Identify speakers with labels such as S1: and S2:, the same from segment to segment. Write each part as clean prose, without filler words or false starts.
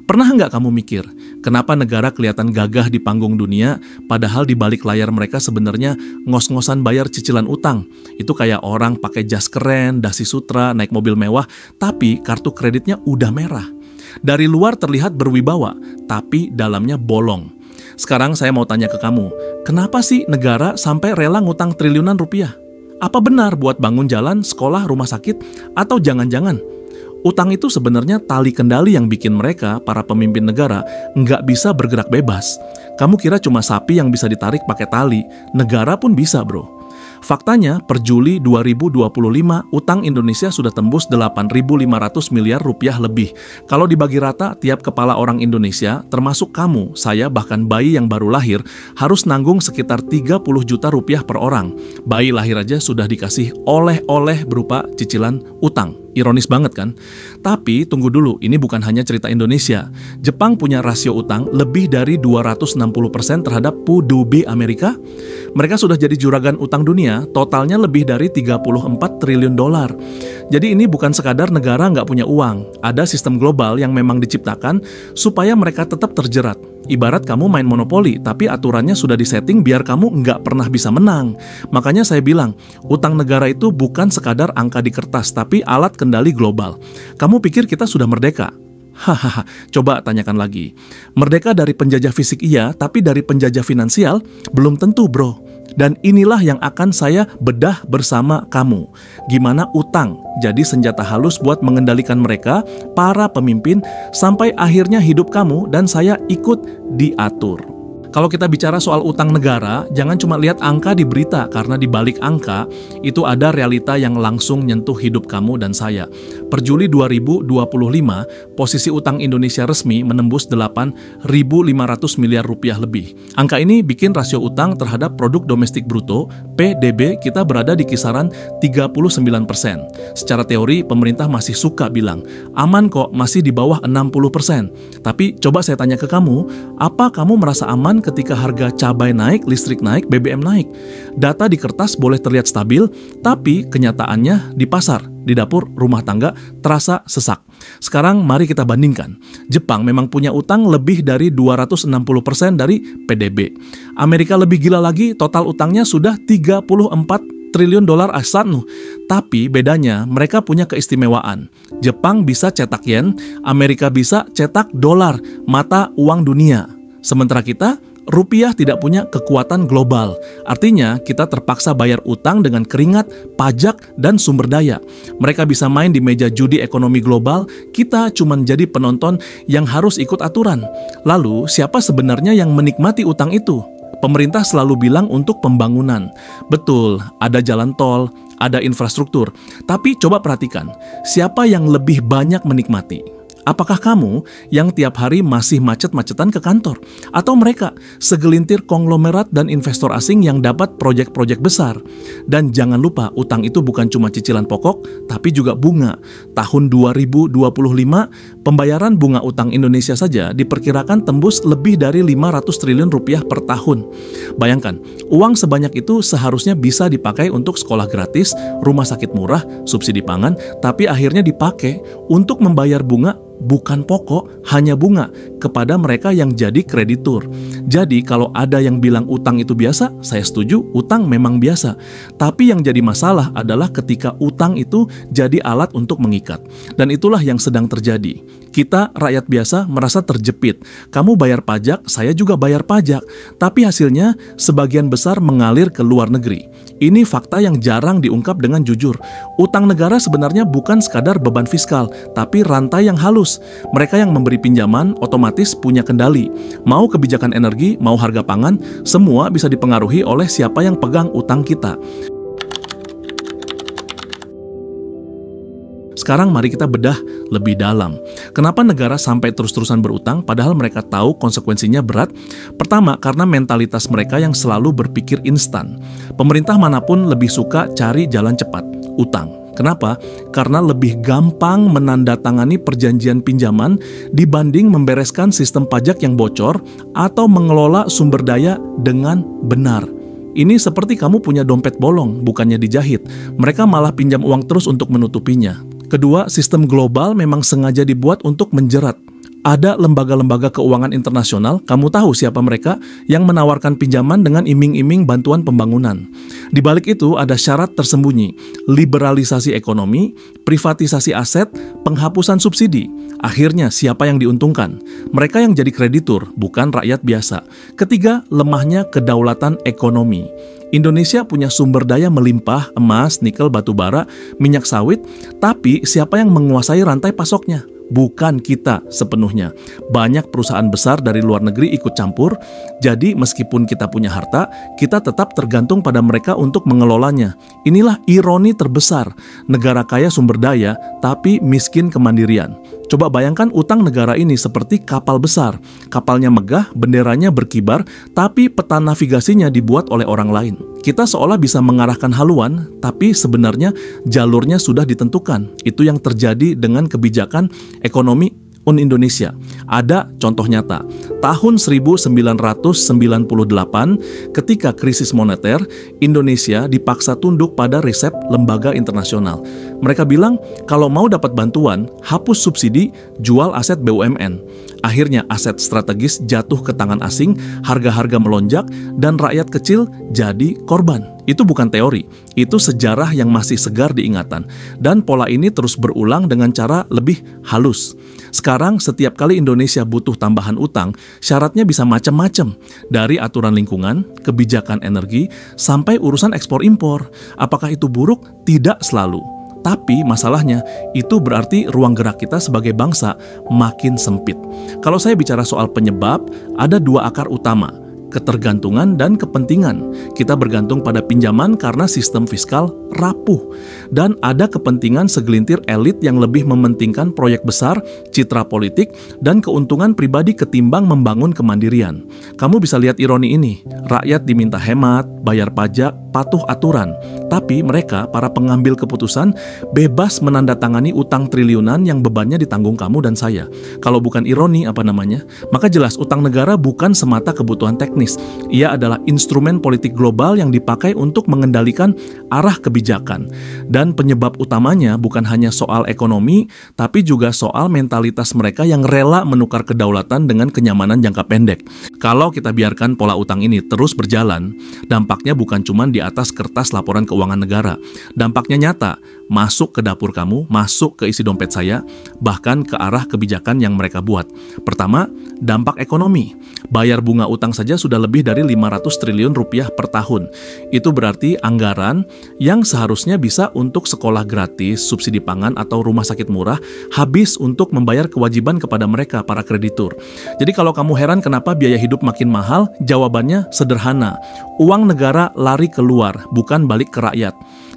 S1: Pernah nggak kamu mikir, kenapa negara kelihatan gagah di panggung dunia, padahal di balik layar mereka sebenarnya ngos-ngosan bayar cicilan utang? Itu kayak orang pakai jas keren, dasi sutra, naik mobil mewah, tapi kartu kreditnya udah merah. Dari luar terlihat berwibawa, tapi dalamnya bolong. Sekarang saya mau tanya ke kamu, kenapa sih negara sampai rela ngutang triliunan rupiah? Apa benar buat bangun jalan, sekolah, rumah sakit, atau jangan-jangan utang itu sebenarnya tali kendali yang bikin mereka, para pemimpin negara, nggak bisa bergerak bebas? Kamu kira cuma sapi yang bisa ditarik pakai tali? Negara pun bisa, bro. Faktanya, per Juli 2025, utang Indonesia sudah tembus 8.500 miliar rupiah lebih. Kalau dibagi rata, tiap kepala orang Indonesia, termasuk kamu, saya, bahkan bayi yang baru lahir, harus nanggung sekitar 30 juta rupiah per orang. Bayi lahir aja sudah dikasih oleh-oleh berupa cicilan utang. Ironis banget kan? Tapi tunggu dulu, ini bukan hanya cerita Indonesia. Jepang punya rasio utang lebih dari 260% terhadap PDB Amerika. Mereka sudah jadi juragan utang dunia, totalnya lebih dari 34 triliun dolar. Jadi ini bukan sekadar negara nggak punya uang. Ada sistem global yang memang diciptakan supaya mereka tetap terjerat. Ibarat kamu main monopoli, tapi aturannya sudah disetting biar kamu nggak pernah bisa menang. Makanya saya bilang, utang negara itu bukan sekadar angka di kertas, tapi alat kendali global. Kamu pikir kita sudah merdeka? Hahaha, coba tanyakan lagi. Merdeka dari penjajah fisik iya, tapi dari penjajah finansial belum tentu, bro. Dan inilah yang akan saya bedah bersama kamu. Gimana utang jadi senjata halus buat mengendalikan mereka, para pemimpin, sampai akhirnya hidup kamu dan saya ikut diatur. Kalau kita bicara soal utang negara, jangan cuma lihat angka di berita, karena di balik angka itu ada realita yang langsung nyentuh hidup kamu dan saya. Per Juli 2025, posisi utang Indonesia resmi menembus 8.500 miliar rupiah lebih. Angka ini bikin rasio utang terhadap produk domestik bruto, PDB, kita berada di kisaran 39%. Secara teori, pemerintah masih suka bilang, aman kok, masih di bawah 60%. Tapi coba saya tanya ke kamu, apa kamu merasa aman ketika harga cabai naik, listrik naik, BBM naik? Data di kertas boleh terlihat stabil, tapi kenyataannya di pasar, di dapur, rumah tangga, terasa sesak. Sekarang mari kita bandingkan. Jepang memang punya utang lebih dari 260% dari PDB. Amerika lebih gila lagi, total utangnya sudah 34 triliun dolar ASEAN. Tapi bedanya, mereka punya keistimewaan. Jepang bisa cetak yen, Amerika bisa cetak dolar, mata uang dunia. Sementara kita, rupiah tidak punya kekuatan global. Artinya, kita terpaksa bayar utang dengan keringat, pajak, dan sumber daya. Mereka bisa main di meja judi ekonomi global, kita cuma jadi penonton yang harus ikut aturan. Lalu, siapa sebenarnya yang menikmati utang itu? Pemerintah selalu bilang untuk pembangunan. Betul, ada jalan tol, ada infrastruktur. Tapi coba perhatikan, siapa yang lebih banyak menikmati? Apakah kamu yang tiap hari masih macet-macetan ke kantor? Atau mereka, segelintir konglomerat dan investor asing yang dapat proyek-proyek besar? Dan jangan lupa, utang itu bukan cuma cicilan pokok, tapi juga bunga. Tahun 2025, pembayaran bunga utang Indonesia saja diperkirakan tembus lebih dari 500 triliun rupiah per tahun. Bayangkan, uang sebanyak itu seharusnya bisa dipakai untuk sekolah gratis, rumah sakit murah, subsidi pangan, tapi akhirnya dipakai untuk membayar bunga, bukan pokok, hanya bunga, kepada mereka yang jadi kreditur. Jadi kalau ada yang bilang utang itu biasa, saya setuju, utang memang biasa. Tapi yang jadi masalah adalah ketika utang itu jadi alat untuk mengikat. Dan itulah yang sedang terjadi. Kita, rakyat biasa, merasa terjepit. Kamu bayar pajak, saya juga bayar pajak. Tapi hasilnya, sebagian besar mengalir ke luar negeri. Ini fakta yang jarang diungkap dengan jujur. Utang negara sebenarnya bukan sekadar beban fiskal, tapi rantai yang halus. Mereka yang memberi pinjaman otomatis punya kendali. Mau kebijakan energi, mau harga pangan, semua bisa dipengaruhi oleh siapa yang pegang utang kita. Sekarang mari kita bedah lebih dalam. Kenapa negara sampai terus-terusan berutang padahal mereka tahu konsekuensinya berat? Pertama, karena mentalitas mereka yang selalu berpikir instan. Pemerintah manapun lebih suka cari jalan cepat, utang. Kenapa? Karena lebih gampang menandatangani perjanjian pinjaman dibanding membereskan sistem pajak yang bocor atau mengelola sumber daya dengan benar. Ini seperti kamu punya dompet bolong, bukannya dijahit. Mereka malah pinjam uang terus untuk menutupinya. Kedua, sistem global memang sengaja dibuat untuk menjerat. Ada lembaga-lembaga keuangan internasional, kamu tahu siapa mereka, yang menawarkan pinjaman dengan iming-iming bantuan pembangunan. Di balik itu ada syarat tersembunyi, liberalisasi ekonomi, privatisasi aset, penghapusan subsidi. Akhirnya siapa yang diuntungkan? Mereka yang jadi kreditur, bukan rakyat biasa. Ketiga, lemahnya kedaulatan ekonomi. Indonesia punya sumber daya melimpah, emas, nikel, batu bara, minyak sawit, tapi siapa yang menguasai rantai pasoknya? Bukan kita sepenuhnya. Banyak perusahaan besar dari luar negeri ikut campur, jadi meskipun kita punya harta, kita tetap tergantung pada mereka untuk mengelolanya. Inilah ironi terbesar, negara kaya sumber daya, tapi miskin kemandirian. Coba bayangkan utang negara ini seperti kapal besar. Kapalnya megah, benderanya berkibar, tapi peta navigasinya dibuat oleh orang lain. Kita seolah bisa mengarahkan haluan, tapi sebenarnya jalurnya sudah ditentukan. Itu yang terjadi dengan kebijakan ekonomi Indonesia. Ada contoh nyata. Tahun 1998, ketika krisis moneter, Indonesia dipaksa tunduk pada resep lembaga internasional. Mereka bilang, kalau mau dapat bantuan, hapus subsidi, jual aset BUMN. Akhirnya aset strategis jatuh ke tangan asing, harga-harga melonjak, dan rakyat kecil jadi korban. Itu bukan teori, itu sejarah yang masih segar diingatan. Dan pola ini terus berulang dengan cara lebih halus. Sekarang setiap kali Indonesia butuh tambahan utang, syaratnya bisa macam-macam. Dari aturan lingkungan, kebijakan energi, sampai urusan ekspor-impor. Apakah itu buruk? Tidak selalu. Tapi masalahnya, itu berarti ruang gerak kita sebagai bangsa makin sempit. Kalau saya bicara soal penyebab, ada dua akar utama. Ketergantungan dan kepentingan. Kita bergantung pada pinjaman karena sistem fiskal rapuh. Dan ada kepentingan segelintir elit yang lebih mementingkan proyek besar, citra politik, dan keuntungan pribadi ketimbang membangun kemandirian. Kamu bisa lihat ironi ini. Rakyat diminta hemat, bayar pajak, patuh aturan. Tapi mereka, para pengambil keputusan, bebas menandatangani utang triliunan yang bebannya ditanggung kamu dan saya. Kalau bukan ironi, apa namanya? Maka jelas utang negara bukan semata kebutuhan teknis. Ia adalah instrumen politik global yang dipakai untuk mengendalikan arah kebijakan. Dan penyebab utamanya bukan hanya soal ekonomi, tapi juga soal mentalitas mereka yang rela menukar kedaulatan dengan kenyamanan jangka pendek. Kalau kita biarkan pola utang ini terus berjalan, dampaknya bukan cuma di atas kertas laporan keuangan negara. Dampaknya nyata, masuk ke dapur kamu, masuk ke isi dompet saya, bahkan ke arah kebijakan yang mereka buat. Pertama, dampak ekonomi. Bayar bunga utang saja sudah lebih dari 500 triliun rupiah per tahun. Itu berarti anggaran yang seharusnya bisa untuk sekolah gratis, subsidi pangan, atau rumah sakit murah, habis untuk membayar kewajiban kepada mereka, para kreditur. Jadi kalau kamu heran kenapa biaya hidup makin mahal, jawabannya sederhana. Uang negara lari keluar, bukan balik ke rakyat.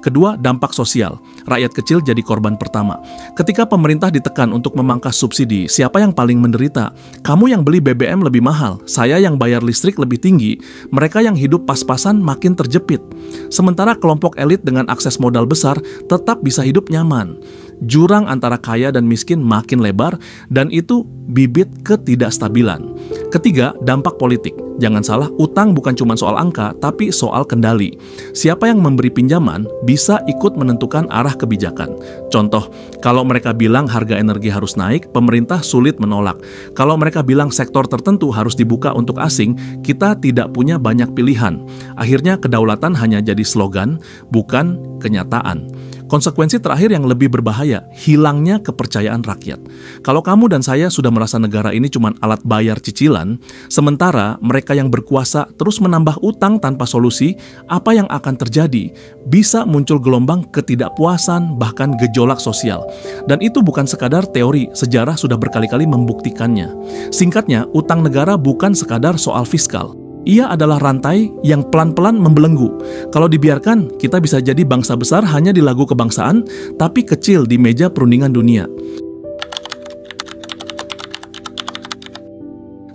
S1: Kedua, dampak sosial. Rakyat kecil jadi korban pertama. Ketika pemerintah ditekan untuk memangkas subsidi, siapa yang paling menderita? Kamu yang beli BBM lebih mahal, saya yang bayar listrik lebih tinggi, mereka yang hidup pas-pasan makin terjepit. Sementara kelompok elit dengan akses modal besar tetap bisa hidup nyaman. Jurang antara kaya dan miskin makin lebar, dan itu bibit ketidakstabilan. Ketiga, dampak politik. Jangan salah, utang bukan cuma soal angka, tapi soal kendali. Siapa yang memberi pinjaman bisa ikut menentukan arah kebijakan. Contoh, kalau mereka bilang harga energi harus naik, pemerintah sulit menolak. Kalau mereka bilang sektor tertentu harus dibuka untuk asing, kita tidak punya banyak pilihan. Akhirnya kedaulatan hanya jadi slogan, bukan kenyataan. Konsekuensi terakhir yang lebih berbahaya, hilangnya kepercayaan rakyat. Kalau kamu dan saya sudah merasa negara ini cuma alat bayar cicilan, sementara mereka yang berkuasa terus menambah utang tanpa solusi, apa yang akan terjadi? Bisa muncul gelombang ketidakpuasan, bahkan gejolak sosial. Dan itu bukan sekadar teori, sejarah sudah berkali-kali membuktikannya. Singkatnya, utang negara bukan sekadar soal fiskal. Ia adalah rantai yang pelan-pelan membelenggu. Kalau dibiarkan, kita bisa jadi bangsa besar hanya di lagu kebangsaan, tapi kecil di meja perundingan dunia.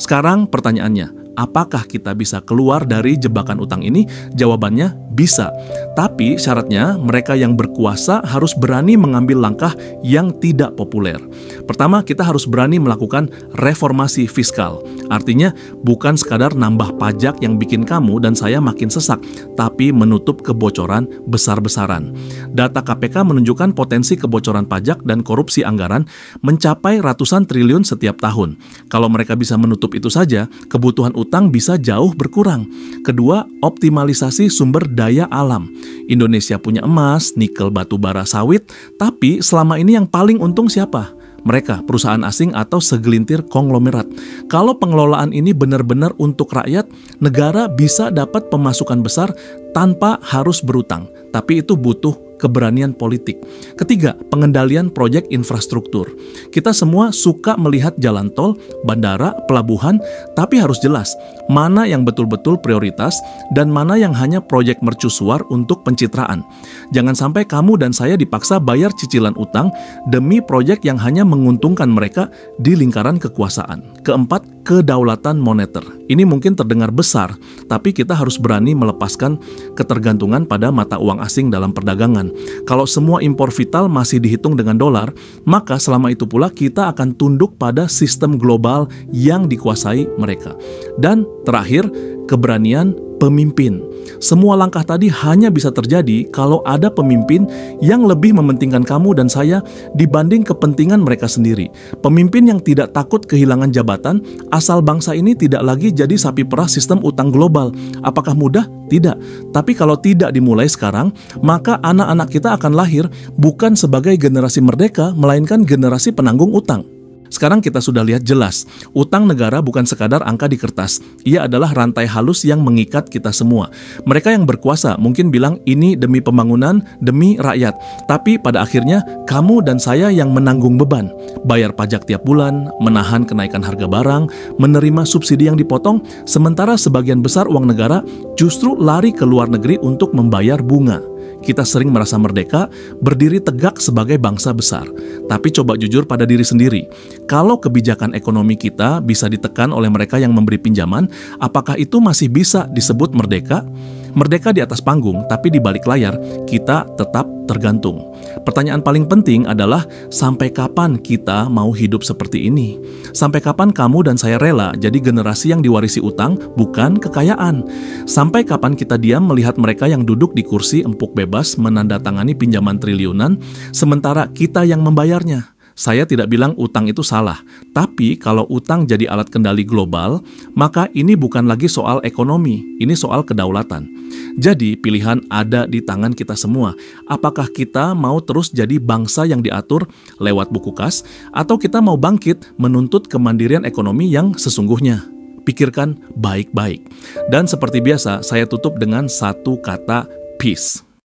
S1: Sekarang pertanyaannya, apakah kita bisa keluar dari jebakan utang ini? Jawabannya bisa. Tapi syaratnya mereka yang berkuasa harus berani mengambil langkah yang tidak populer. Pertama, kita harus berani melakukan reformasi fiskal. Artinya bukan sekadar nambah pajak yang bikin kamu dan saya makin sesak, tapi menutup kebocoran besar-besaran. Data KPK menunjukkan potensi kebocoran pajak dan korupsi anggaran mencapai ratusan triliun setiap tahun. Kalau mereka bisa menutup itu saja, kebutuhan utang bisa jauh berkurang. Kedua, optimalisasi sumber daya alam. Indonesia punya emas, nikel, batu bara, sawit, tapi selama ini yang paling untung siapa? Mereka, perusahaan asing atau segelintir konglomerat. Kalau pengelolaan ini benar-benar untuk rakyat, negara bisa dapat pemasukan besar tanpa harus berutang. Tapi itu butuh keberanian politik. Ketiga, pengendalian proyek infrastruktur. Kita semua suka melihat jalan tol, bandara, pelabuhan, tapi harus jelas mana yang betul-betul prioritas dan mana yang hanya proyek mercusuar untuk pencitraan. Jangan sampai kamu dan saya dipaksa bayar cicilan utang demi proyek yang hanya menguntungkan mereka di lingkaran kekuasaan. Keempat, kedaulatan moneter. Ini mungkin terdengar besar, tapi kita harus berani melepaskan ketergantungan pada mata uang asing dalam perdagangan. Kalau semua impor vital masih dihitung dengan dolar, maka selama itu pula kita akan tunduk pada sistem global yang dikuasai mereka. Dan terakhir, keberanian pemimpin. Semua langkah tadi hanya bisa terjadi kalau ada pemimpin yang lebih mementingkan kamu dan saya dibanding kepentingan mereka sendiri. Pemimpin yang tidak takut kehilangan jabatan, asal bangsa ini tidak lagi jadi sapi perah sistem utang global. Apakah mudah? Tidak. Tapi kalau tidak dimulai sekarang, maka anak-anak kita akan lahir bukan sebagai generasi merdeka, melainkan generasi penanggung utang. Sekarang kita sudah lihat jelas, utang negara bukan sekadar angka di kertas. Ia adalah rantai halus yang mengikat kita semua. Mereka yang berkuasa mungkin bilang ini demi pembangunan, demi rakyat. Tapi pada akhirnya, kamu dan saya yang menanggung beban. Bayar pajak tiap bulan, menahan kenaikan harga barang, menerima subsidi yang dipotong, sementara sebagian besar uang negara justru lari ke luar negeri untuk membayar bunga. Kita sering merasa merdeka, berdiri tegak sebagai bangsa besar. Tapi coba jujur pada diri sendiri. Kalau kebijakan ekonomi kita bisa ditekan oleh mereka yang memberi pinjaman, apakah itu masih bisa disebut merdeka? Merdeka di atas panggung, tapi di balik layar, kita tetap tergantung. Pertanyaan paling penting adalah, sampai kapan kita mau hidup seperti ini? Sampai kapan kamu dan saya rela jadi generasi yang diwarisi utang, bukan kekayaan? Sampai kapan kita diam melihat mereka yang duduk di kursi empuk bebas menandatangani pinjaman triliunan, sementara kita yang membayarnya? Saya tidak bilang utang itu salah, tapi kalau utang jadi alat kendali global, maka ini bukan lagi soal ekonomi, ini soal kedaulatan. Jadi pilihan ada di tangan kita semua. Apakah kita mau terus jadi bangsa yang diatur lewat buku kas, atau kita mau bangkit menuntut kemandirian ekonomi yang sesungguhnya? Pikirkan baik-baik. Dan seperti biasa, saya tutup dengan satu kata, peace.